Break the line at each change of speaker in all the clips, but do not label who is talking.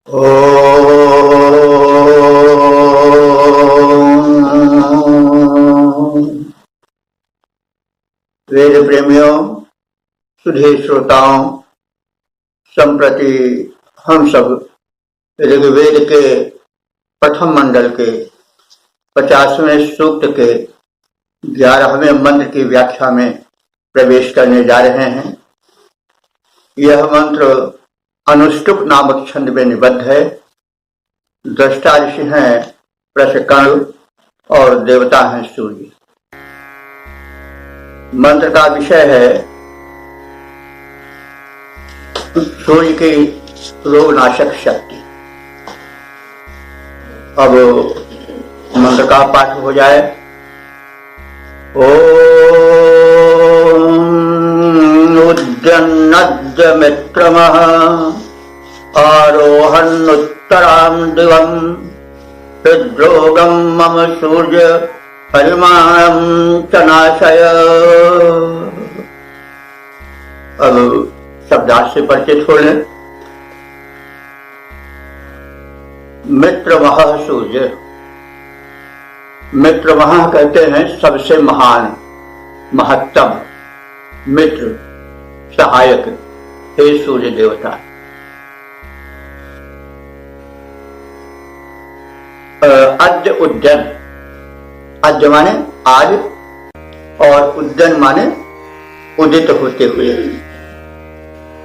वेद प्रेमियों, सुधे श्रोताओं, संप्रति हम सब ऋग्वेद के प्रथम मंडल के 50वें सूक्त के 11वें मंत्र की व्याख्या में प्रवेश करने जा रहे हैं। यह मंत्र अनुष्टुप नामक छंद में निबद्ध है। दृष्टा ऋषि हैं प्रशकर्ण और देवता हैं सूर्य। मंत्र का विषय है सूर्य की रोगनाशक शक्ति। अब मंत्र का पाठ हो जाए। उद्यन्नद्य मित्रमः आरोहन्नुत्तरां दिवं हृद्रोगं मम सूर्य परिमाणं च नाशय। अब शब्दार्थ से परिचित हो लें। मित्रमः सूर्य, मित्रमः कहते हैं सबसे महान, महत्तम, मित्र, सहायक। हे सूर्य देवता। अद्य उद्यन, अद्य माने आज और उद्यन माने उदित होते हुए।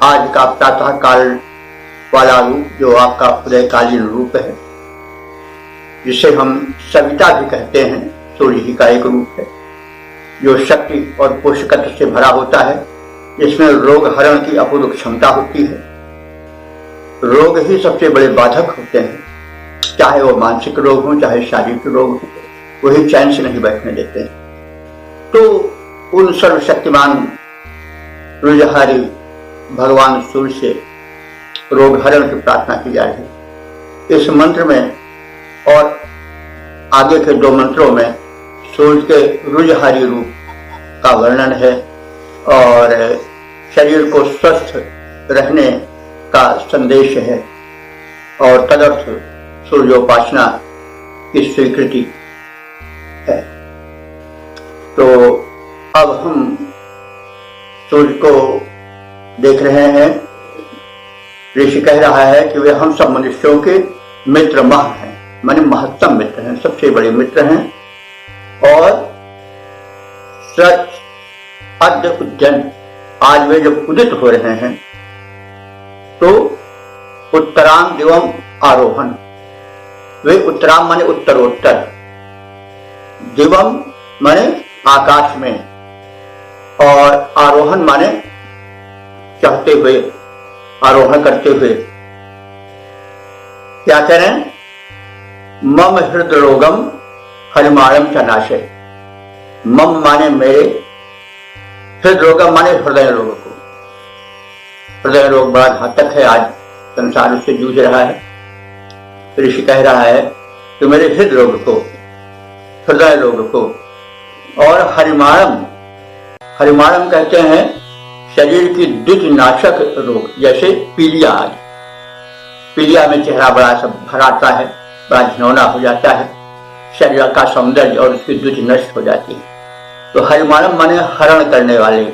आज का प्रातः काल वाला रूप जो आपका उदयकालीन रूप है, जिसे हम सविता भी कहते हैं, सूर्य ही का एक रूप है जो शक्ति और पोषकत्व से भरा होता है, जिसमें रोग हरण की अपूर्व क्षमता होती है। रोग ही सबसे बड़े बाधक होते हैं, चाहे वो मानसिक रोग हो चाहे शारीरिक रोग हो, वही चैन से नहीं बैठने देते हैं। तो उन सर्वशक्तिमान रुजहारी भगवान सूर्य से रोग हरण की प्रार्थना की जा रही है। इस मंत्र में और आगे के दो मंत्रों में सूर्य के रुजहारी रूप का वर्णन है और शरीर को स्वस्थ रहने का संदेश है और तदर्थ सूर्योपासना की स्वीकृति है। तो अब हम सूर्य को देख रहे हैं। ऋषि कह रहा है कि वे हम सब मनुष्यों के मित्र मह हैं, माने महत्तम मित्र हैं, सबसे बड़े मित्र हैं। और सच अद्य उद्यन, आज वे जब उदित हो रहे हैं तो उत्तराम दिवम आरोहण, वे उत्तराम माने उत्तरोत्तर, दिवम माने आकाश में, और आरोहण माने चढ़ते हुए, आरोहण करते हुए। क्या करें? मम हृदय रोगम हरिमाणम च नाशे। मम माने मेरे, हृदय रोगम माने हृदय रोग को। हृदय रोग बड़ा घातक है, आज संसार उससे जूझ रहा है। ऋषि कह रहा है कि मेरे हृदय रोग को, हृदय रोग को, और हरिमाणम, हरिमाणम कहते हैं शरीर की द्विजनाशक रोग, जैसे पीलिया। आज पीलिया में चेहरा बड़ा सब भराता है, बड़ा घिनौना हो जाता है, शरीर का सौंदर्य और उसकी द्विज नष्ट हो जाती है। तो हरिमाणम माने हरण करने वाले।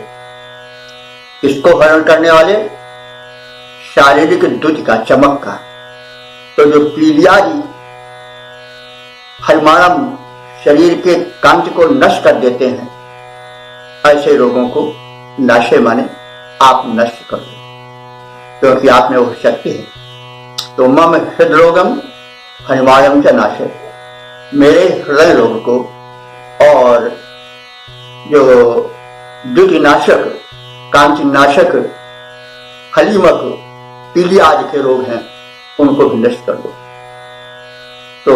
किसको हरण करने वाले? शारीरिक द्विज का, चमक का। तो जो पीलियादि हरिमाणम शरीर के कांति को नष्ट कर देते हैं, ऐसे रोगों को नाशे माने आप नष्ट कर दो, क्योंकि आप में वो शक्ति है। तो मम हृदय रोगम हरिमाणम च नाशे, मेरे हृदय रोग को और जो द्युतिनाशक, कांतिनाशक, हलीमक, पीलिया आदि के रोग हैं, उनको भी नष्ट कर दो। तो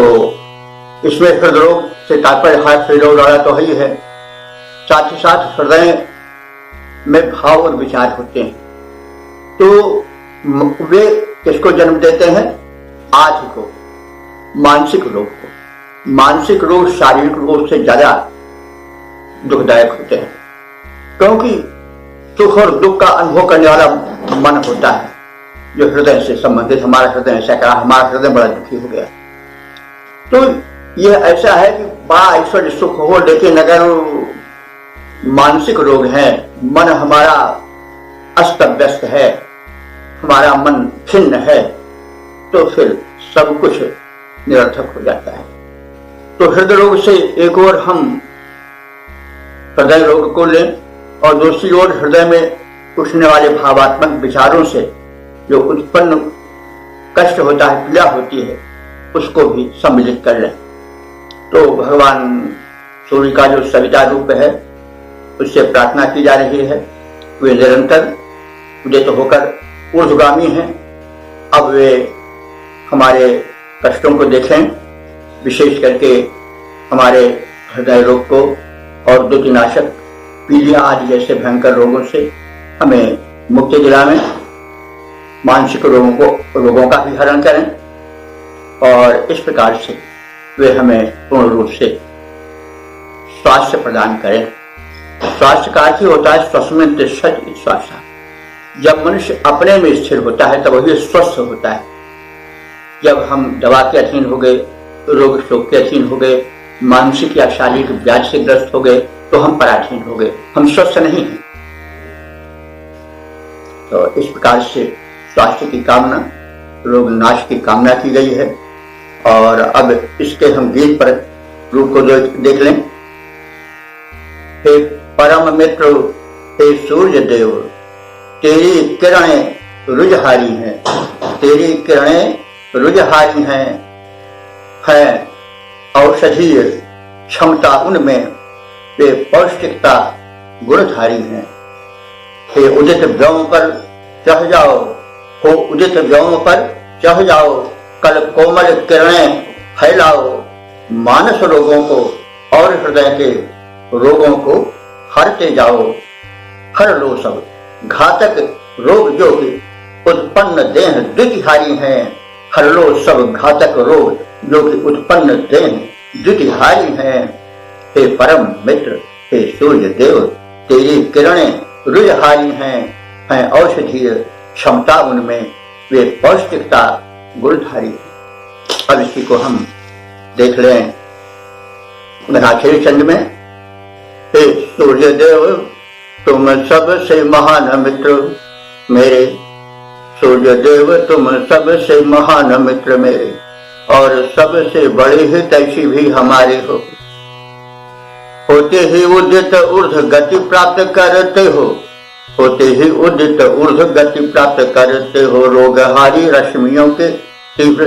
इसमें हृदय रोग से तात्पर्य हार्ट फेलियर वाला तो ही है, साथ ही साथ हृदय में भाव और विचार होते हैं। तो वे किसको जन्म देते हैं? आज को, मानसिक रोग को। मानसिक रोग शारीरिक रोग से ज्यादा दुखदायक होते हैं, क्योंकि सुख और दुख का अनुभव करने वाला मन होता है। जो हृदय से संबंधित, हमारा हृदय ऐसा करा, हमारा हृदय बड़ा दुखी हो गया। तो यह ऐसा है कि बड़ा ऐश्वर्य सुख हो, लेकिन अगर मानसिक रोग है, मन हमारा अस्त व्यस्त है, हमारा मन खिन्न है, तो फिर सब कुछ निरर्थक हो जाता है। तो हृदय रोग से एक ओर हम हृदय रोग को लें और दूसरी ओर हृदय में उठने वाले भावात्मक विचारों से जो उत्पन्न कष्ट होता है, पीड़ा होती है, उसको भी सम्मिलित कर लें। तो भगवान सूर्य का जो सविता रूप है, उससे प्रार्थना की जा रही है। वे निरंतर उदित होकर ऊर्ध्वगामी हैं। अब वे हमारे कष्टों को देखें, विशेष करके हमारे हृदय रोग को और द्युतिनाशक पीलिया आदि जैसे भयंकर रोगों से हमें मुक्ति दिलावें। मानसिक रोगों का भी हरण करें और इस प्रकार से वे हमें पूर्ण रूप से स्वास्थ्य प्रदान करें। स्वास्थ्य का अर्थ ही होता है स्वस्मिन् तिष्ठति स्वास्थ्य। जब मनुष्य अपने में स्थिर होता है तब वही स्वस्थ होता है। जब हम दवा के अधीन हो गए, रोग शोक के अधीन हो गए, मानसिक या शारीरिक व्याधि से ग्रस्त हो गए, तो हम पराधीन हो गए, हम स्वस्थ नहीं हैं। तो इस प्रकार से स्वास्थ्य की कामना, रोग नाश की कामना की गई है। और अब इसके हम गीत पर रूप को देख लें। हे परम मित्र, हे सूर्य देव, तेरी किरणें रुजहारी हैं, तेरी किरणें रुजहारी हैं, है औषधीय क्षमता उनमें, वे पौष्टिकता गुणधारी हैं। हे उदित व्योम पर चढ़ जाओ, हो उदित व्योम पर चढ़ जाओ, कल कोमल किरणें फैलाओ, मानस रोगों को और हृदय के रोगों को हरते जाओ। हर लो सब घातक रोग जो कि उत्पन्न देह द्वितिहारी हैं, हर लो सब घातक रोग जो कि उत्पन्न देह द्वितिहारी हैं। हे परम मित्र, हे सूर्य देव, तेरी किरणें रुजहारी हैं औषधीय क्षमता उनमें, वे पौष्टिकता गुणधारी हैं। अब इसी को हम देख लें आखिरी चंद में। हे सूर्य देव, तुम सबसे महान मित्र मेरे, सूर्य देव तुम सबसे महान मित्र मेरे, और सबसे बड़े हितैषी भी हमारे हो। होते ही उदित ऊर्ध्व गति प्राप्त करते हो, होते ही उदित ऊर्ध्व गति प्राप्त करते हो, रोगहारी रश्मियों के तीव्र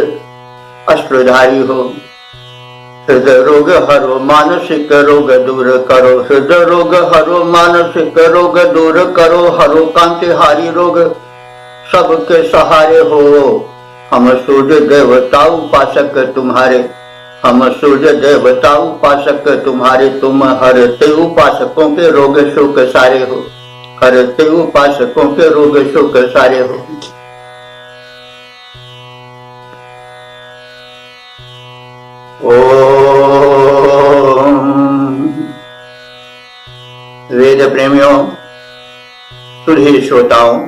अश्रुधारी हो। हृदय रोग हरो, मानसिक रोग दूर करो, हृदय रोग हरो, मानसिक रोग दूर करो, हरो कांतिहारी रोग सबके सहारे हो। हम सूर्य देवता उपासक तुम्हारे, हम सूर्य देवता उपासक तुम्हारे, तुम हरते उपासकों के रोग शोक सारे हो, हरते उपासकों के रोग शोक सारे हो। वेद प्रेमियों, सुधीर श्रोताओं,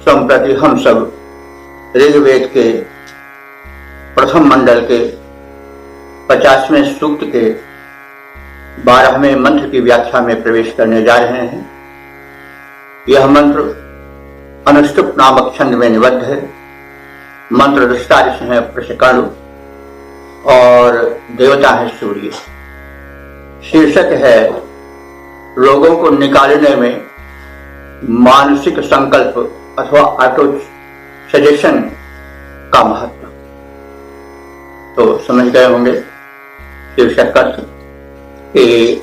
संप्रति हम सब ऋग्वेद के प्रथम मंडल के 50वें सूक्त के 12वें मंत्र की व्याख्या में प्रवेश करने जा रहे हैं। यह मंत्र अनुष्टुप नामक छंद में निबद्ध है। मंत्र दृष्टा ऋषि है प्रशकर्ण और देवता है सूर्य। शीर्षक है रोगों को निकालने में मानसिक संकल्प अथवा ऑटो सजेशन का महत्व। तो समझ गए होंगे शीर्षक का कि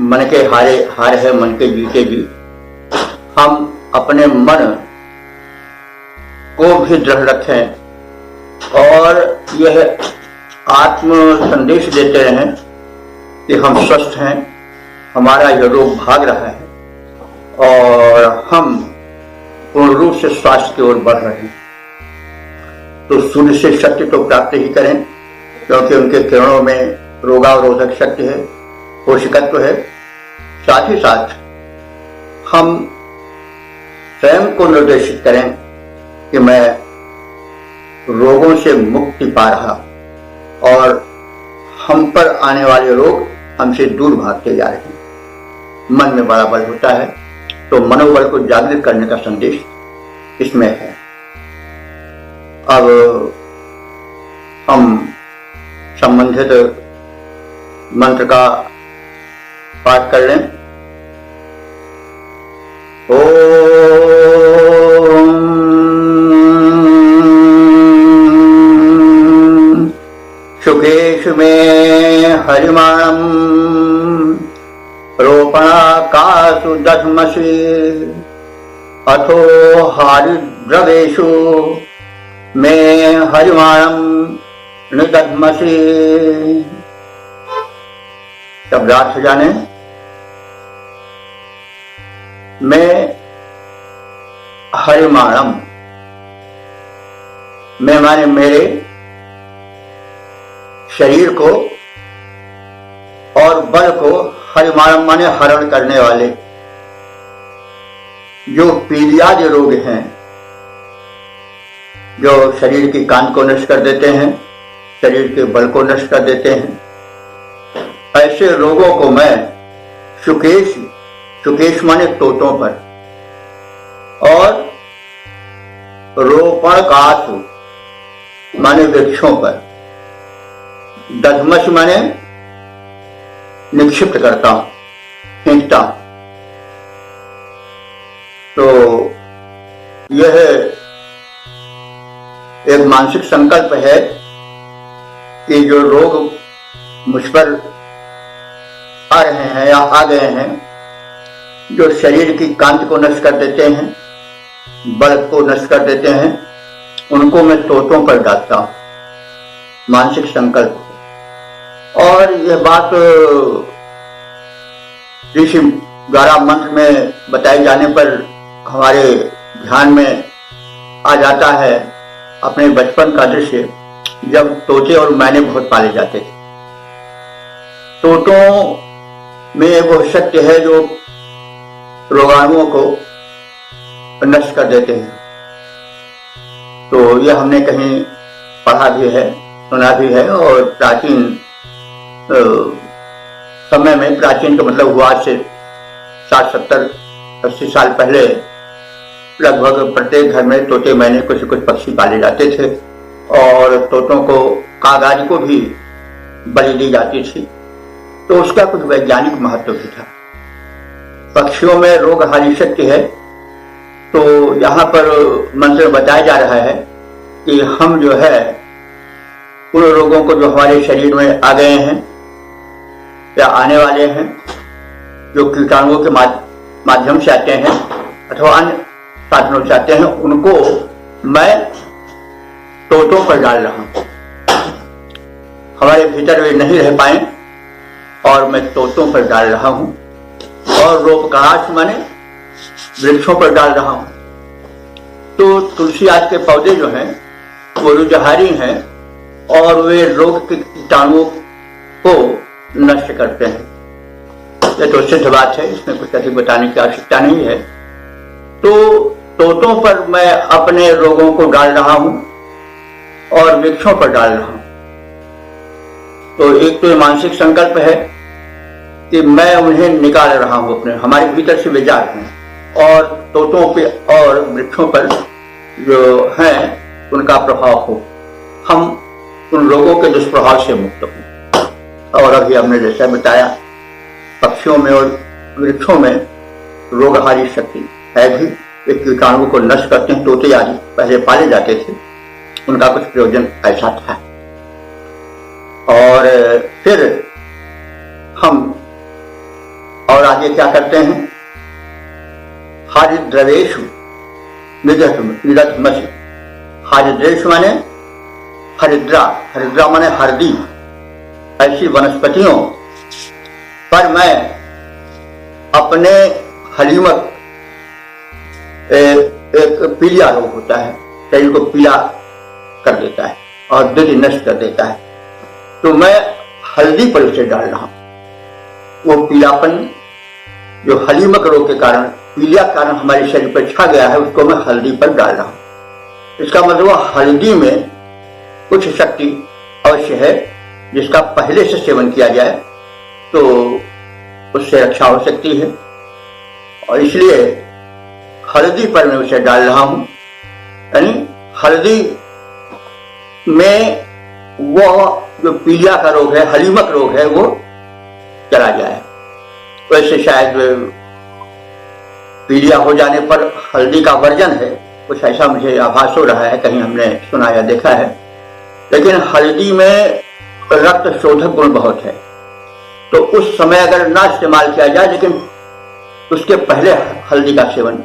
मन के हार है मन के जीते जी। हम अपने मन को भी दृढ़ रखें और यह आत्म संदेश देते रहें कि हम स्वस्थ हैं, हमारा यह रोग भाग रहा है और हम पूर्ण रूप से स्वास्थ्य की ओर बढ़ रहे हैं। तो सूर्य से शक्ति तो प्राप्त ही करें, क्योंकि उनके किरणों में रोगावरोधक शक्ति है, पोषकत्व है। साथ ही साथ हम स्वयं को निर्देशित करें कि मैं रोगों से मुक्ति पा रहा और हम पर आने वाले रोग हमसे दूर भागते जा रहे हैं। मन में बड़ा बल होता है, तो मनोबल को जागृत करने का संदेश इसमें है। अब हम संबंधित मंत्र का पाठ कर लें। शुकेशु में हरिमाणम रोपणाकाशु दधमसि अथो हरिद्रवेशु में हरिमाणम निदधमसि। शब्दार्थ जाने। मैं हरिमाणम, मैं माने मेरे शरीर को और बल को, हरिमाणम माने हरण करने वाले जो पीलियादि रोग हैं, जो शरीर की कांति को नष्ट कर देते हैं, शरीर के बल को नष्ट कर देते हैं, ऐसे रोगों को मैं शुकेश, शुकेश माने तोतों पर, और रोपण काशु माने वृक्षों पर, दधमस माने निक्षिप्त करता हूं, फेंकता हूं। तो यह एक मानसिक संकल्प है कि जो रोग मुझ पर आ रहे हैं या आ गए हैं, जो शरीर की कांति को नष्ट कर देते हैं, बल को नष्ट कर देते हैं, उनको मैं तोतों पर डालता हूं। मानसिक संकल्प। और यह बात ऋषि द्वारा मंत्र में बताए जाने पर हमारे ध्यान में आ जाता है अपने बचपन का दृश्य, जब तोते और मैने बहुत पाले जाते थे। तोतों में वो सत्य है जो रोगाणुओं को नष्ट कर देते हैं। तो यह हमने कहीं पढ़ा भी है, सुना भी है। और प्राचीन समय में, प्राचीन का मतलब हुआ से 60, 70, 80 साल पहले, लगभग प्रत्येक घर में तोते मैने कुछ कुछ पक्षी पाले जाते थे और तोतों को, कागारी को भी बलि दी जाती थी। तो उसका कुछ वैज्ञानिक महत्व भी था। पक्षियों में रोगहारी शक्ति है। तो यहाँ पर मंत्र बताया जा रहा है कि हम जो है उन रोगों को जो हमारे शरीर में आ गए हैं या आने वाले हैं, जो कीटाणुओं के माध्यम से आते हैं अथवा अन्य साधनों से आते हैं, उनको मैं तोतों पर डाल रहा हूं। हमारे भीतर वे नहीं रह पाए और मैं तोतों पर डाल रहा हूं। और रोपकाश माने वृक्षों पर डाल रहा हूं। तो तुलसी आदि के पौधे जो हैं वो रुजहारी हैं और वे रोग के कीटाणुओं को नष्ट करते हैं। यह तो सिद्ध बात है, इसमें कुछ अधिक बताने की आवश्यकता नहीं है। तो तोतों पर मैं अपने रोगों को डाल रहा हूं और वृक्षों पर डाल रहा हूं। तो एक तो मानसिक संकल्प है कि मैं उन्हें निकाल रहा हूं, अपने हमारे भीतर से वे जा रहे हैं, और तोतों पे और वृक्षों पर जो हैं उनका प्रभाव हो, हम उन रोगों के दुष्प्रभाव से मुक्त हों। और अभी हमने जैसा बताया, पक्षियों में और वृक्षों में रोगहारी शक्ति है भी। वे कीटाणुओं को नष्ट करते हैं। तोते आदि पहले पाले जाते थे, उनका कुछ प्रयोजन ऐसा था। और फिर हम और आगे क्या करते हैं, हरिद्रवेशु निदधमसि। हरिद्रेश माने हरिद्रा, हरिद्रा माने हरदी। ऐसी वनस्पतियों पर मैं अपने हलीमक, एक पीलिया रोग होता है, शरीर को पीला कर देता है और दिल नष्ट कर देता है, तो मैं हल्दी पर उसे डाल रहा हूं। वो पीलापन जो हलीमक रोग के कारण, पीलिया कारण हमारे शरीर पर छा गया है, उसको मैं हल्दी पर डाल रहा हूं। इसका मतलब हल्दी में कुछ शक्ति अवश्य है, जिसका पहले से सेवन किया जाए तो उससे रक्षा हो सकती है। और इसलिए हल्दी पर मैं उसे डाल रहा हूं, यानी हल्दी में वो जो पीलिया का रोग है, हलीमक रोग है, वो चला जाए। वैसे शायद पीलिया हो जाने पर हल्दी का वर्जन है, कुछ ऐसा मुझे आभास हो रहा है, कहीं हमने सुना या देखा है। लेकिन हल्दी में रक्त शोधक गुण बहुत है, तो उस समय अगर ना इस्तेमाल किया जाए, लेकिन उसके पहले हल्दी का सेवन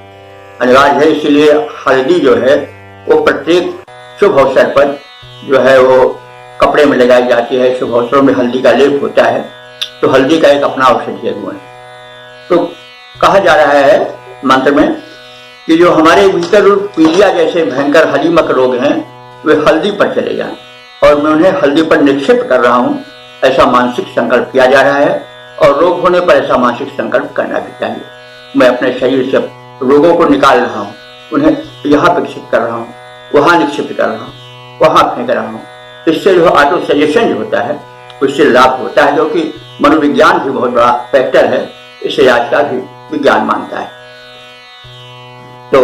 अनिवार्य है। इसीलिए हल्दी जो है वो प्रत्येक शुभ अवसर पर जो है वो कपड़े में लगाई जाती है, शुभ अवसरों में हल्दी का लेप होता है। तो हल्दी का एक अपना औषधीय गुण है। तो कहा जा रहा है मंत्र में कि जो हमारे भीतर पीलिया जैसे भयंकर हलीमक रोग हैं वे हल्दी पर चले जाएं, और मैं उन्हें हल्दी पर निक्षिप्त कर रहा हूं, ऐसा मानसिक संकल्प किया जा रहा है। और रोग होने पर ऐसा मानसिक संकल्प करना भी चाहिए। मैं अपने शरीर से रोगों को निकाल रहा हूँ, उन्हें यहाँ विकसित कर रहा हूँ, वहां निक्षिप्त कर रहा हूँ, वहां फेंक रहा हूँ। इससे जो ऑटो सजेशन जो होता है उससे लाभ होता है, जो कि मनोविज्ञान भी बहुत बड़ा फैक्टर है, इसे आज का भी विज्ञान मानता है। तो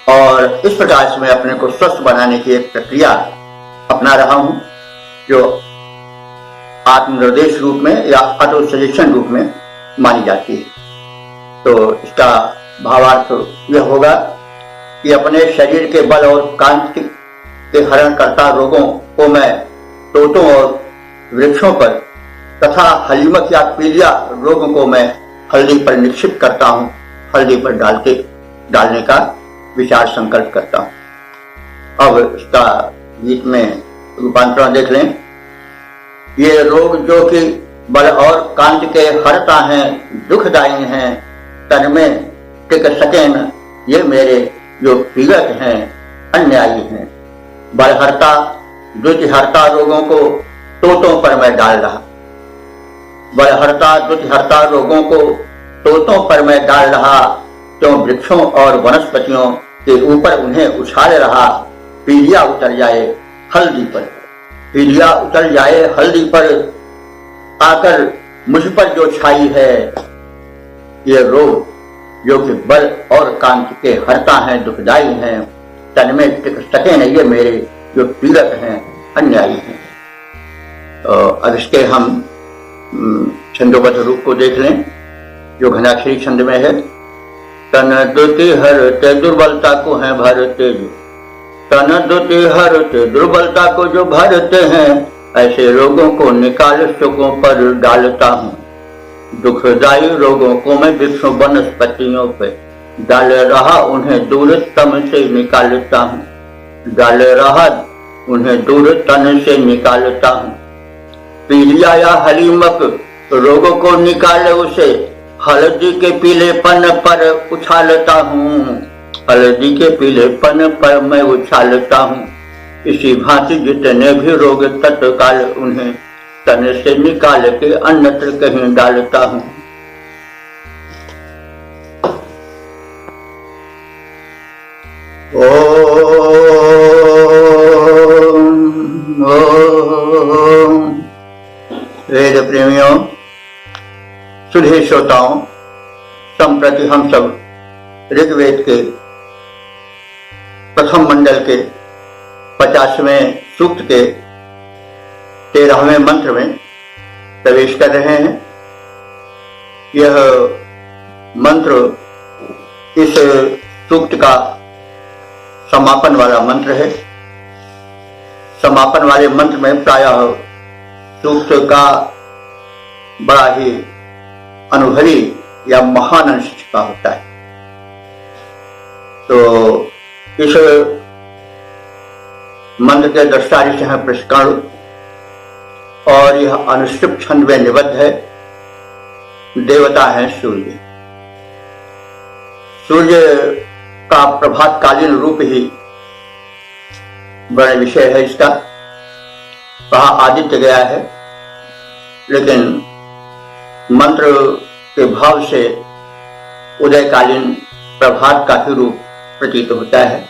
और इस प्रकार से मैं अपने को स्वस्थ बनाने की एक प्रक्रिया अपना रहा हूं, जो आत्मनिर्देश रूप में या ऑटो सजेशन रूप में मानी जाती है। तो इसका भावार्थ यह होगा कि अपने शरीर के बल और कांति के हरण करता रोगों को मैं तोतों और वृक्षों पर तथा हलीमक या पीलिया रोगों को मैं हल्दी पर निक्षिप्त करता हूँ, हल्दी पर डालने का विचार संकल्प करता हूँ। अब इसका गीत में रूपांतरण देख लें। ये रोग जो कि बल और कांति के हरता हैं, दुखदायी हैं, तन में टिक सके न ये मेरे जो पीड़क हैं, अन्यायी हैं। बलहर्ता द्युतिहर्ता रोगों को तोतों पर मैं डाल रहा, बलहर्ता द्युतिहर्ता रोगों को तोतों पर मैं डाल रहा, क्यों वृक्षों और वनस्पतियों के ऊपर उन्हें उछाल रहा। पीलिया उतर जाए हल्दी पर, पीलिया उतर जाए हल्दी पर, आकर मुझ पर जो छाई है। ये रोग जो कि बल और कांति के हरता हैं, दुखदायी हैं, तन में टिक सके न ये मेरे जो पीड़क हैं, अन्यायी हैं। अब इसके हम छंदोबद्ध रूप को देख लें, जो घनाक्षरी छंद में है। तन दुति हरते दुर्बलता को है भरते, जो तन दुति हरते दुर्बलता को जो भरते हैं, ऐसे रोगों को निकाल सुखों पर डालता हूँ। दुखदायी रोगों को मैं वृक्षों वनस्पतियों पे डाल रहा, उन्हें दूर तन से निकालता हूँ, डाल रहा उन्हें दूर तन से निकालता हूँ। पीलिया या हलीमक रोगों को निकाले उसे हल्दी के पीलेपन पर उछालता हूँ, हल्दी के पीलेपन पर मैं उछालता हूँ। इसी भांति जितने भी रोग तत्काल उन्हें तन से निकाल के अन्यत्र कहीं डालता हूँ। वेद प्रेमियों, सुधे श्रोताओं, संप्रति हम सब ऋग्वेद के प्रथम मंडल के 50वें सूक्त के 13वें मंत्र में प्रवेश कर रहे हैं। यह मंत्र इस सूक्त का समापन वाला मंत्र है। समापन वाले मंत्र में प्रायः सूक्त का बड़ा ही अनुभवी या महान अंश छिपा होता है। तो इस मंत्र के दृष्टारिष्ट हैं प्रष्करण, और यह अनुष्टुप छंद में निबद्ध है। देवता है सूर्य। सूर्य का प्रभातकालीन रूप ही बड़ा विषय है इसका। वहां आदित्य गया है, लेकिन मंत्र के भाव से उदयकालीन प्रभात का ही रूप प्रतीत होता है।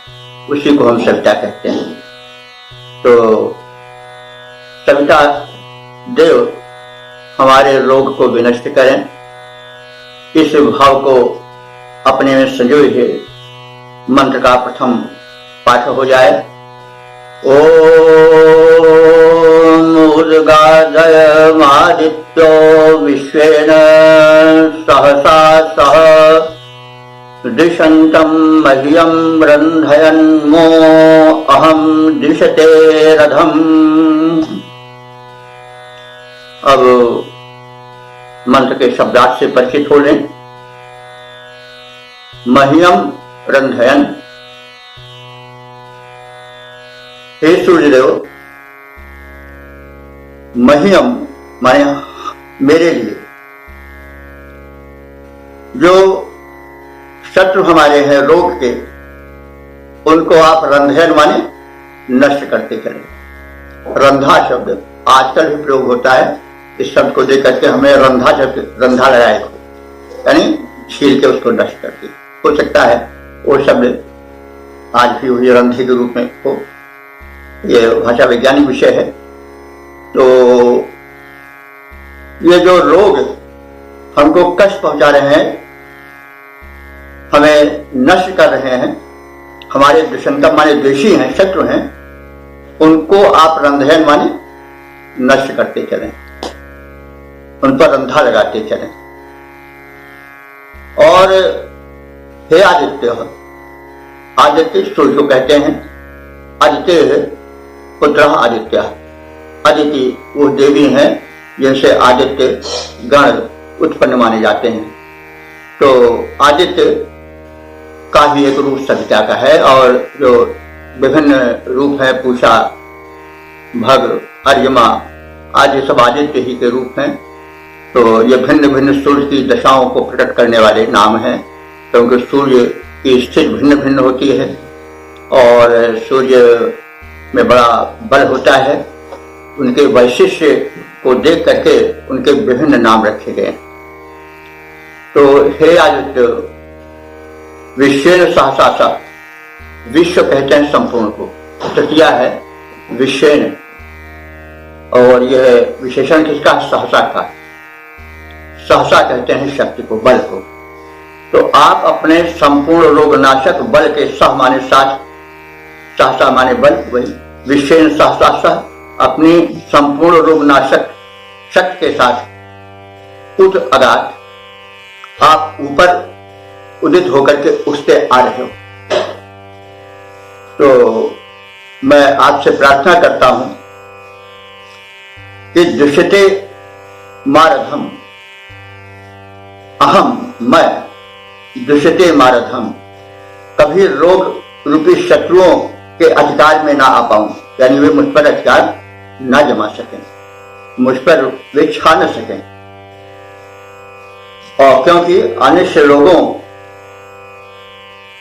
उसी को हम सविता कहते हैं। तो सविता देव हमारे रोग को विनष्ट करें, इस भाव को अपने में संजोए हुए मंत्र का प्रथम पाठ हो जाए। ओम उद्गादयमादित्यो विश्वेन सहसा सह दिशन्तं मह्यं रन्धयन्मो अहं दिशते रथम्। अब मंत्र के शब्दार्थ से परिचित हो लें। मह्यम रंधयन, हे सूर्यदेव, मह्यम माने मेरे लिए, जो शत्रु हमारे हैं रोग के, उनको आप रंधयन माने नष्ट करते चले। रंधा शब्द आजकल भी प्रयोग होता है। इस शब्द को देख करके हमें रंधा लगाए, यानी छील के उसको नष्ट करके। हो सकता है वो शब्द आज भी वही रंधे के रूप में हो, ये भाषा वैज्ञानिक विषय है। तो ये जो रोग हमको कष्ट पहुंचा रहे हैं, हमें नष्ट कर रहे हैं, हमारे दुष्यंतम माने द्वेषी हैं, शत्रु हैं, उनको आप रंधयन माने नष्ट करते चलें, उन पर रंधा लगाते चलें। और हे आदित्य, आदित्य सूर्य को कहते हैं, आदित्य पुत्र आदित्य, अदिति वो देवी हैं जिनसे आदित्य गण उत्पन्न माने जाते हैं। तो आदित्य का भी एक रूप सविता का है, और जो विभिन्न रूप है, पूषा, भद्र, अर्यमा आदि सब आदित्य ही के रूप हैं। तो ये भिन्न भिन्न सूर्य की दशाओं को प्रकट करने वाले नाम हैं, क्योंकि सूर्य की स्थिति भिन्न भिन्न होती है और सूर्य में बड़ा बल होता है। उनके वैशिष्ट को देख करके उनके विभिन्न नाम रखे गए। तो हे आदित्य, विश्वेन सहसा, विश्व कहते हैं संपूर्ण को, तृतीया है विश्वेन, और यह विशेषण किसका? सहसा का। सहसा कहते हैं शक्ति को, बल को। तो आप अपने संपूर्ण रोग नाशक बल के, सह माने साथ, सहसा माने बल, वही विश्वेन सहसा सह, अपनी संपूर्ण रोग नाशक शक्ति के साथ उत अगाध आप ऊपर उदित होकर के उठते आ रहे हो। तो मैं आपसे प्रार्थना करता हूं कि दुष्यते मारधम, अहम मैं, दुष्यते मारधम, कभी रोग रूपी शत्रुओं के अधिकार में ना आ पाऊं, यानी वे मुझ पर अधिकार ना जमा सकें, मुझ पर वे छा न सकें। और क्योंकि अनिष्ट लोगों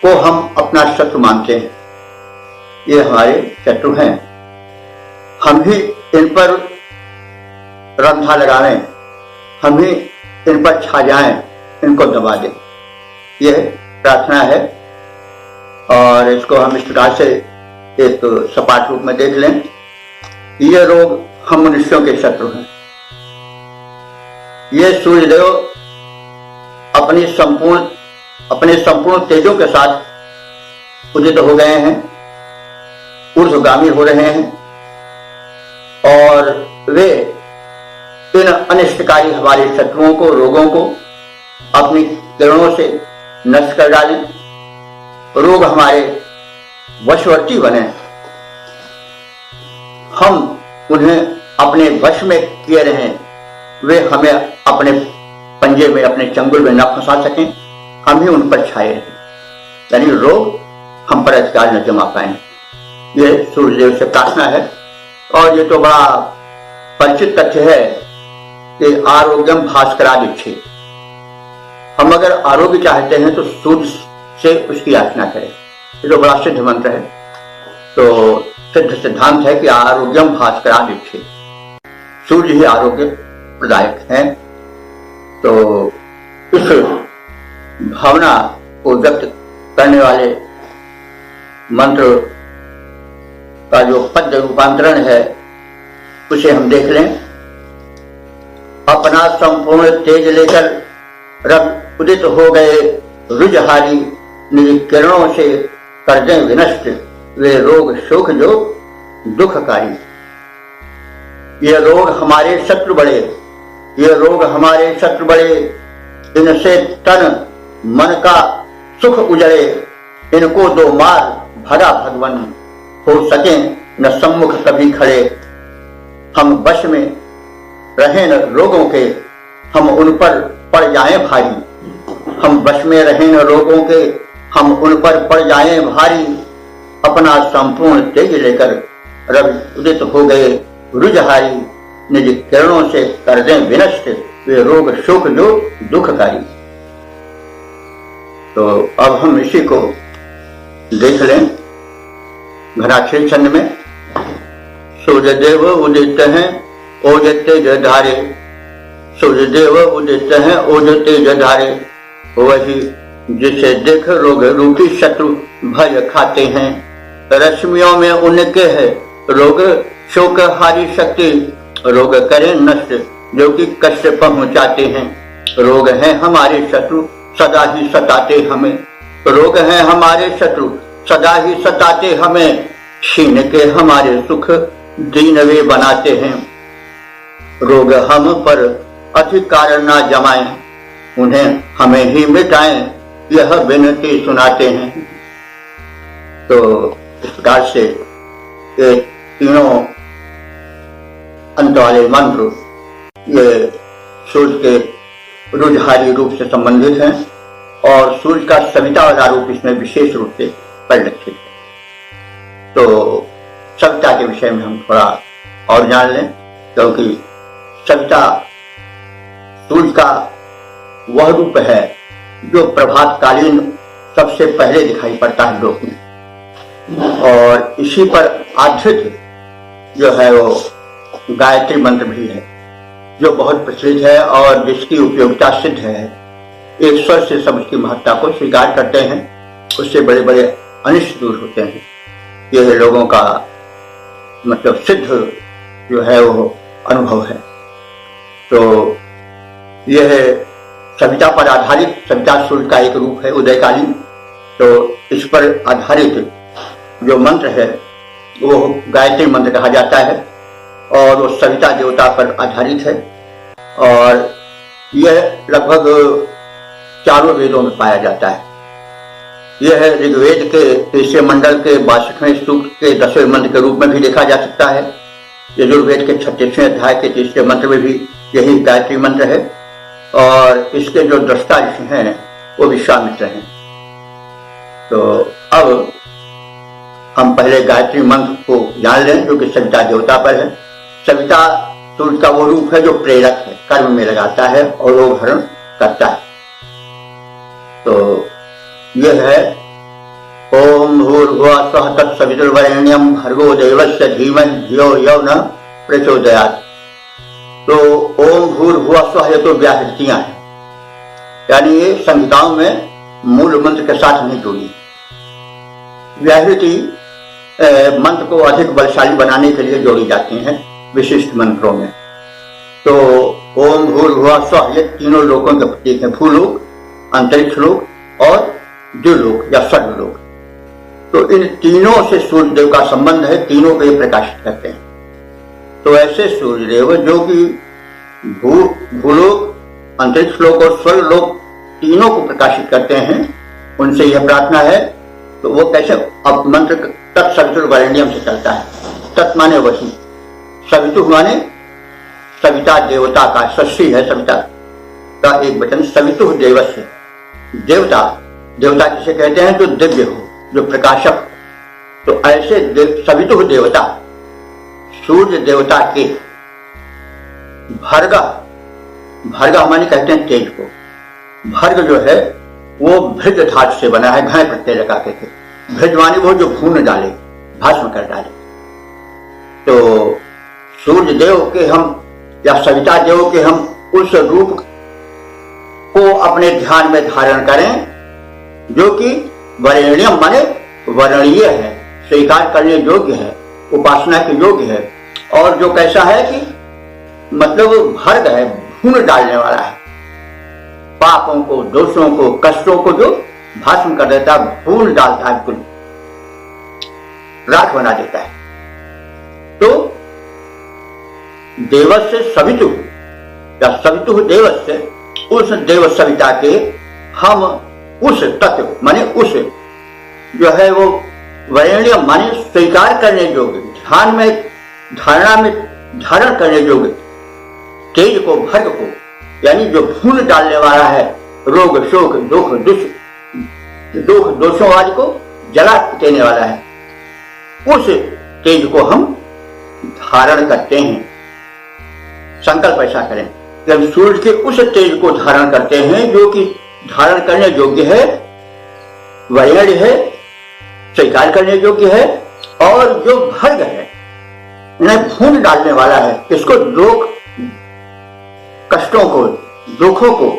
को हम अपना शत्रु मानते हैं, ये हमारे शत्रु हैं, हम ही इन पर रंधा लगाएं, हम ही इन पर छा जाएं, इनको दबा दें। यह प्रार्थना है, और इसको हम इस प्रकार से एक सपाट रूप में देख लें। ये रोग हम मनुष्यों के शत्रु हैं। ये सूर्यदेव अपने संपूर्ण तेजों के साथ उदित हो गए हैं, ऊर्ध्वगामी हो रहे हैं, और वे इन अनिष्टकारी हमारे शत्रुओं को, रोगों को अपनी किरणों से नष्ट कर डालें, रोग हमारे वशवर्ती बने, हम उन्हें अपने वश में किए रहें, वे हमें अपने पंजे में, अपने चंगुल में न फंसा सकें, हम ही उन पर छाए रहें, यानी रोग हम पर अधिकार न जमा पाए। ये सूर्यदेव से प्रार्थना है। और ये तो बड़ा परिचित तथ्य है कि आरोग्यम भास्करादिच्छे, हम अगर आरोग्य चाहते हैं तो सूर्य से उसकी याचना करें। ये तो बड़ा सिद्ध मंत्र है। तो सिद्ध सिद्धांत है कि आरोग्यम भास्करादिच्छे, सूर्य ही आरोग्य प्रदायक है। तो इस भावना को व्यक्त करने वाले मंत्र का जो पद्य रूपांतरण है उसे हम देख लें। अपना संपूर्ण तेज लेकर रब उदित हो गए रुजहारी, निज किरणों से कर दें विनष्ट वे रोग शोक जो दुखकारी। ये रोग हमारे शत्रु बड़े, ये रोग हमारे शत्रु बड़े, इनसे तन मन का सुख उजड़े, इनको दो मार भगा भगवन, हो सके न सम्मुख कभी खड़े। हम वश में रहें न रोगों के, हम उन पर पड़ जाएं भारी। हम वश में रहें न रोगों के, हम उन पर पड़ जाएं भारी। अपना संपूर्ण तेज लेकर रवि उदित हो गए रुजहारी, निज किरणों से कर दें विनष्ट वे रोग शोक जो दुखकारी। तो अब हम इसी को देख लें घनाक्षरी छंद में। सूर्यदेव उदित हैं ओज तेज धारे, सूर्यदेव उदित हैं ओज तेज धारे, वही जिसे देख रोग रूपी शत्रु भय खाते हैं। रश्मियों में उनके है रोग शोक हारी शक्ति, रोग करें नष्ट जो कि कष्ट पहुंचाते हैं। रोग हैं हमारे शत्रु सदा ही सताते हमें, रोग हैं हमारे शत्रु सदा ही सताते हमें। छीन के हमारे सुख दीन वे बनाते हैं, रोग हम पर अधिकार ना जमाएं, उन्हें हमें ही मिटाएं यह विनती सुनाते हैं। तो इस प्रकार से ये तीनों अंत वाले मंत्र ये सूर्य के रुजहारी रूप से संबंधित हैं और सूर्य का सविता वाला रूप इसमें विशेष रूप से परिलक्षित है। तो सविता के विषय में हम थोड़ा और जान लें, क्योंकि सविता सूर्य का वह रूप है जो प्रभातकालीन सबसे पहले दिखाई पड़ता है लोक में, और इसी पर आधारित जो है वो गायत्री मंत्र भी है जो बहुत प्रचलित है और जिसकी उपयोगिता सिद्ध है। एक स्वर से सब उसकी महत्ता को स्वीकार करते हैं, उससे बड़े बड़े अनिष्ट दूर होते हैं। यह लोगों का मतलब सिद्ध जो है वो अनुभव है। तो यह सविता पर आधारित, सविता सूर्य का एक रूप है उदयकालीन, तो इस पर आधारित जो मंत्र है वो गायत्री मंत्र कहा जाता है और वो सविता देवता पर आधारित है और यह लगभग चारों वेदों में पाया जाता है। यह ऋग्वेद के तीसरे मंडल के 62वें सूक्त के 10वें मंत्र के रूप में भी देखा जा सकता है। यजुर्वेद के 36वें अध्याय के तीसरे मंत्र में भी यही गायत्री मंत्र है और इसके जो दृष्टा ऋषि हैं वो विश्वामित्र हैं। तो अब हम पहले गायत्री मंत्र को जान लें जो कि सविता देवता पर है। सविता सूर्य का वो रूप है जो प्रेरक है, कर्म में लगाता है और रोग हरण करता है। तो यह है ओम भूर्भुवः स्वः तत्सवितुर्वरेण्यं भर्गो देवस्य धीमहि धियो यो न प्रचोदयात्। तो ओम भूर्भुवः स्वः ये तो व्याहृतियां हैं, यानी ये संहिताओं में मूल मंत्र के साथ नहीं जुड़ी। व्याहृति मंत्र को अधिक बलशाली बनाने के लिए जोड़ी जाती हैं विशिष्ट मंत्रों में। तो ओम भूर्भुवः स्वः ये तीनों लोकों के प्रतीक है, भूलोक, अंतरिक्ष लोक और द्युलोक या स्वर्गलोक। तो इन तीनों से सूर्यदेव का संबंध है, तीनों को ये प्रकाशित करते हैं। तो ऐसे सूर्यदेव जो कि भूलोक, अंतरिक्ष लोक और स्वर्गलोक तीनों को प्रकाशित करते हैं, उनसे यह प्रार्थना है। तो वो कैसे, अब मंत्र तत्सवितुर्वरेण्यम से चलता है। तत् माने वही, सवितु माने सविता देवता का, षष्ठी है सविता का एक वचन, सवितु देवस्य। देवता, देवता किसे कहते हैं? जो दिव्य हो, जो प्रकाशक। तो ऐसे सवितु देवता सूर्य देवता के भर्ग, भर्ग माने कहते हैं तेज को। भर्ग जो है वो भृज धातु से बना है, घय प्रत्यय लगा के थे। भृज माने वो जो भून डाले, भस्म कर डाले। तो सूर्य देव के हम या सविता देव के हम उस रूप को अपने ध्यान में धारण करें जो कि वरेण्यम माने वर्णनीय है, स्वीकार करने योग्य है, उपासना के योग्य है, और जो कैसा है कि मतलब भर्ग है, भून डालने वाला है, पापों को, दोषों को, कष्टों को जो भस्म कर देता है, भून डालता है, बिल्कुल राख बना देता है। तो देवस्य सवितु या सवितु देवस्य, उस देव सविता के हम उस तत्व माने उस जो है वो वर्ण्य माने स्वीकार करने योग्य, ध्यान में धारणा में धारण करने योग्य तेज को, भर्ग को, यानी जो भून डालने वाला है, रोग शोक दुख दोषों आदि को जला देने वाला है, उस तेज को हम धारण करते हैं। संकल्प ऐसा करें कि हम सूर्य के उस तेज को धारण करते हैं जो कि धारण करने योग्य है, वर्ण्य है, स्वीकार करने योग्य है, और जो भर्ग है, भून डालने वाला है, इसको रोग कष्टों को, दुखों को,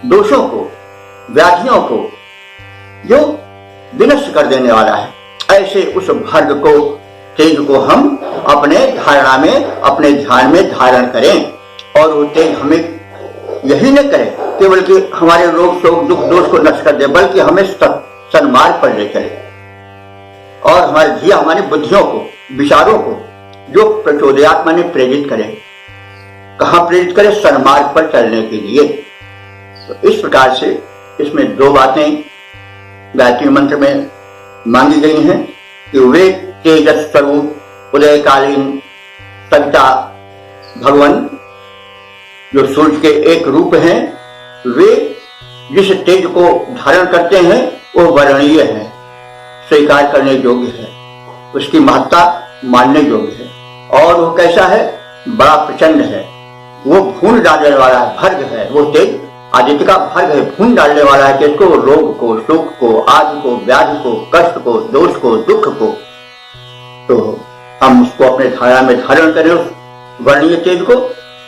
दोषों को, व्याधियों को जो विनष्ट कर देने वाला है, ऐसे उस भर्ग को, तेज को हम अपने धारणा में, अपने ध्यान में धारण करें, और वो तेज हमें यही न करे केवल कि हमारे रोग शोक दुख दोष को नष्ट कर दे, बल्कि हमें सन्मार्ग पर ले चले, और हमारे धिया हमारी बुद्धियों को, विचारों को जो प्रचोदयात्मा ने प्रेरित करे। कहाँ प्रेरित करे? सन्मार्ग पर चलने के लिए। तो इस प्रकार से इसमें दो बातें गायत्री मंत्र में मांगी गई हैं कि वे तेजस स्वरूप उदयकालीन सविता भगवान जो सूर्य के एक रूप हैं, वे जिस तेज को धारण करते हैं वो वर्णनीय है, स्वीकार करने योग्य है, उसकी महत्ता मानने योग्य है, और वो कैसा है? बड़ा प्रचंड है, वो भून डालने वाला है, भर्ग है, वो तेज आदित्य का भर्ग है, भून डालने वाला है, किसको? रोग को, सुख को, आदि को, व्याधि को, कष्ट को, दोष को, दुख को। तो हम उसको अपने धारणा में धारण करें उस वर्णीय तेज को,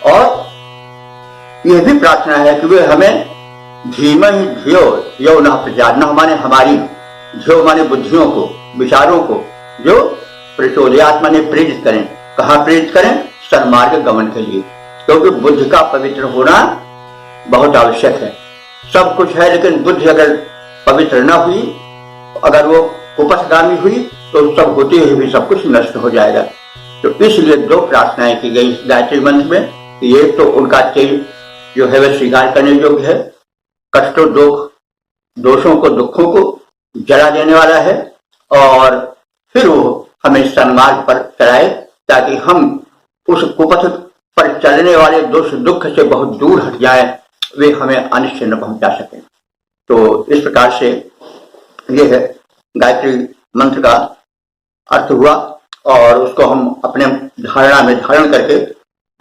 और यह भी प्रार्थना है कि वे हमें धीमहि धियो यो न प्रजाना माने हमारी धियो माने बुद्धियों को, विचारों को जो प्रचोदयात्मा ने प्रेरित करें। कहाँ प्रेरित करें? सन्मार्ग गमन के लिए, क्योंकि बुद्धि का पवित्र होना बहुत आवश्यक है। सब कुछ है, लेकिन बुद्धि अगर पवित्र न हुई, अगर वो कुपथगामी हुई, तो सब होते हुए भी सब कुछ नष्ट हो जाएगा। तो इसलिए दो प्रार्थनाएं की गई गायत्री मंत्र में। ये तो उनका तेज जो है वह स्वीकार करने योग्य है, कष्टों दोषों को, दुखों को जला देने वाला है, और फिर वो हमें सन्मार्ग पर चलाए, ताकि हम उस कुपथ पर चलने वाले दोष दुख से बहुत दूर हट जाए, वे हमें अनिष्ट न पहुंचा सकें। तो इस प्रकार से यह है गायत्री मंत्र का अर्थ हुआ, और उसको हम अपने धारणा में धारण करके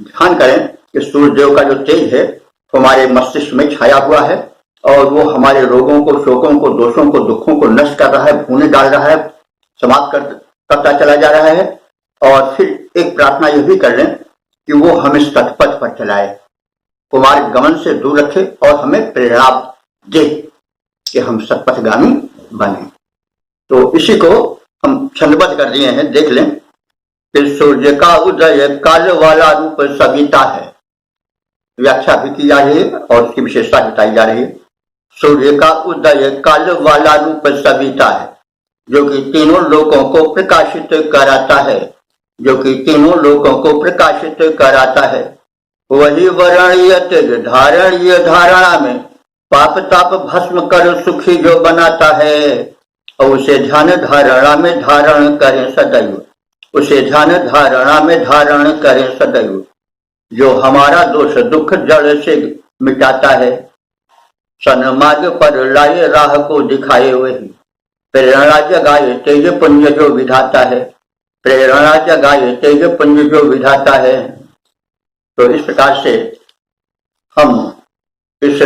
ध्यान करें कि सूर्यदेव का जो तेज है हमारे मस्तिष्क में छाया हुआ है, और वो हमारे रोगों को, शोकों को, दोषों को, दुखों को नष्ट कर रहा है, भूने डाल रहा है, समाप्त करता चला जा रहा है। और फिर एक प्रार्थना यह भी कर लें कि वो हमें सतपथ पर चलाए, कुमार गमन से दूर रखे, और हमें प्रेरणा दे कि हम सतपथगामी बने। तो इसी को हम छंदबद्ध कर दिए हैं, देख लें कि सूर्य का उदय काल वाला रूप सविता है। व्याख्या भी की जा रही है और उसकी विशेषता बताई जा रही है। सूर्य का उदय काल वाला रूप सविता है, जो कि तीनों लोकों को प्रकाशित कराता है, जो कि तीनों लोकों को प्रकाशित कराता है। वही वर्णीय तेज धारणीय धारणा में पाप ताप भस्म कर सुखी जो बनाता है, और उसे ध्यान धारणा में धारण करें सदैव, उसे ध्यान धारणा में धारण करें सदैव, जो हमारा दोष दुख जड़ से मिटाता है, सन्मार्ग पर लाए राह को दिखाए वही, प्रेरणा जगाए तेज पुंज जो विधाता है, प्रेरणा जगाए तेज पुंज जो विधाता है। तो इस प्रकार से हम इस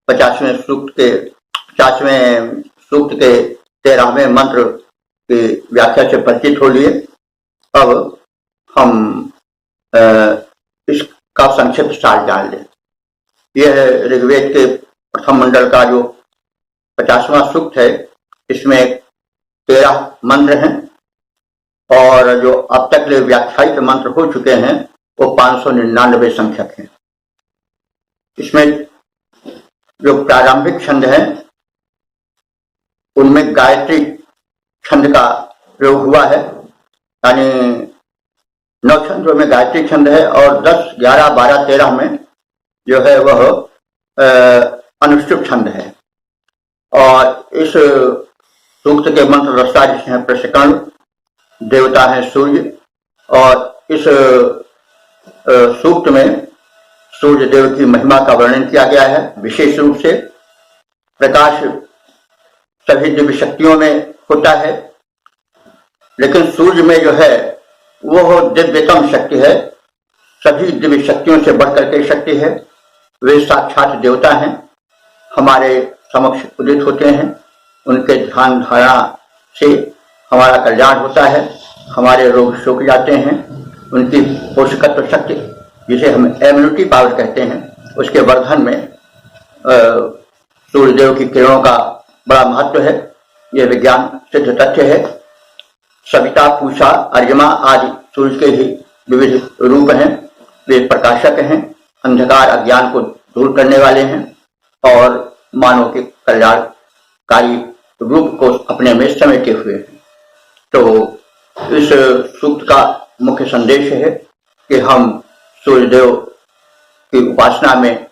50वें सूक्त के 13वें मंत्र की व्याख्या से परिचित हो लिए। अब हम इसका संक्षिप्त सार जान लें। यह ऋग्वेद के प्रथम मंडल का जो 50वां सूक्त है, इसमें 13 मंत्र हैं और जो अब तक के व्याख्यायित मंत्र हो चुके हैं वो 599 संख्यक हैं। इसमें जो प्रारंभिक छंद हैं उनमें गायत्री छंद का प्रयोग हुआ है, यानी 9 छंदों में गायत्री छंद है और 10, 11, 12, 13 में जो है वह अनुष्टुप छंद है। और इस सूक्त के मंत्र रचना हैं प्रशिकर्ण, देवता है सूर्य, और इस सूक्त में सूर्य देव की महिमा का वर्णन किया गया है। विशेष रूप से प्रकाश सभी दिव्य शक्तियों में होता है, लेकिन सूर्य में जो है वो दिव्यतम शक्ति है, सभी दिव्य शक्तियों से बढ़कर के शक्ति है। वे साक्षात देवता हैं, हमारे समक्ष उदित होते हैं, उनके ध्यान धारणा से हमारा कल्याण होता है, हमारे रोग सूख जाते हैं। उनकी पोषकत्व शक्ति जिसे हम इम्यूनिटी पावर कहते हैं, उसके वर्धन में सूर्यदेव की किरणों का बड़ा महत्व है। यह विज्ञान सिद्ध तथ्य है। सविता, पूषा, अर्यमा आदि सूर्य के ही विविध रूप हैं। वे प्रकाशक हैं, अंधकार अज्ञान को दूर करने वाले हैं और मानव के कल्याणकारी रूप को अपने में समेटे हुए हैं। तो इस सूक्त का मुख्य संदेश है कि हम सूर्यदेव की उपासना में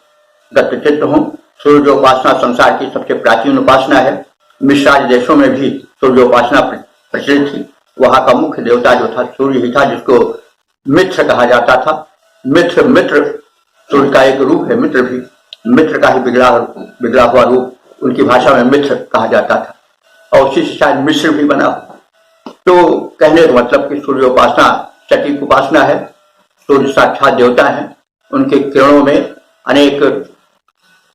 गतचित्त हों। सूर्य उपासना संसार की सबसे प्राचीन उपासना है। मिश्र आदि देशों में भी सूर्य उपासना प्रचलित थी। वहां का मुख्य देवता जो था सूर्य ही था, जिसको मित्र कहा जाता था। मित्र सूर्य का एक रूप है। मित्र भी मित्र का ही बिगड़ा हुआ रूप उनकी भाषा में मित्र कहा जाता था, और उसी से शायद मिश्र भी बना। तो कहने का मतलब कि सूर्य उपासना सटीक उपासना है। सूर्य साक्षात देवता है, उनके किरणों में अनेक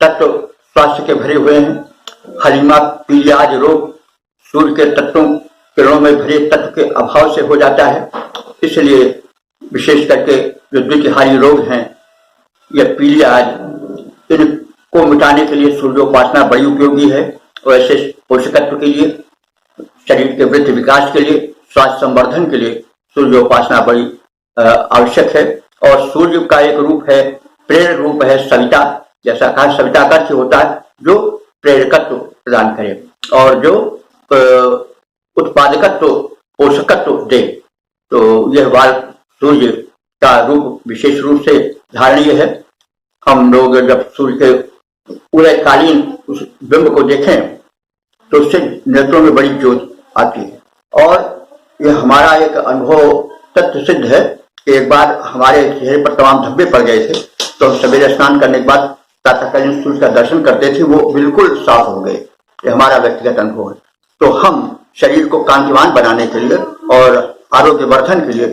तत्व स्वास्थ्य के भरे हुए हैं। हलिमा, पीलिया आदि रोग सूर्य के तत्वों किरणों में भरे तत्व के अभाव से हो जाता है। इसलिए विशेष करके जो द्वितीयहारी रोग हैं या पीलिया आदि, इनको मिटाने के लिए सूर्य उपासना बड़ी उपयोगी है। और ऐसे पोषकत्व के लिए, शरीर के वृद्धि विकास के लिए, स्वास्थ्य संवर्धन के लिए सूर्य उपासना बड़ी आवश्यक है। और सूर्य का एक रूप है, प्रेरक रूप है सविता। जैसा कहा सविता का अर्थ होता है जो प्रेरकत्व प्रदान करे और जो उत्पादकत्व, पोषकत्व दे। तो यह बाल सूर्य का रूप विशेष रूप से धारणीय है। हम लोग जब सूर्य के उदयकालीन उस बिंब को देखें तो उससे नेत्रों में बड़ी ज्योति आती है। और यह हमारा एक अनुभव तथ्य सिद्ध है कि एक बार हमारे चेहरे पर तमाम धब्बे पड़ गए थे, तो हम सवेरे स्नान करने के बाद प्रातःकालीन सूर्य का दर्शन करते थे, वो बिल्कुल साफ हो गए। ये हमारा व्यक्तिगत अनुभव है। तो हम शरीर को कांतिवान बनाने के लिए और आरोग्य वर्धन के लिए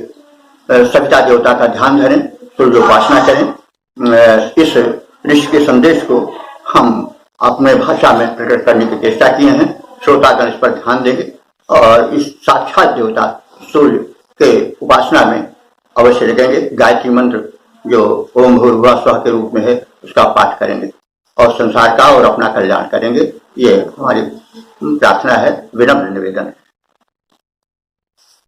सविता देवता का ध्यान धरें, सूर्य उपासना करें। इस ऋषि के संदेश को हम अपने भाषा में प्रकट करने की चेष्टा किए हैं। श्रोतागण इस पर ध्यान देंगे और इस साक्षात देवता सूर्य के उपासना में अवश्य लगेंगे। गायत्री मंत्र जो ओम भूर्भुवः स्वः के रूप में है उसका पाठ करेंगे और संसार का और अपना कल्याण करेंगे। ये हमारी प्रार्थना है, विनम्र निवेदन है।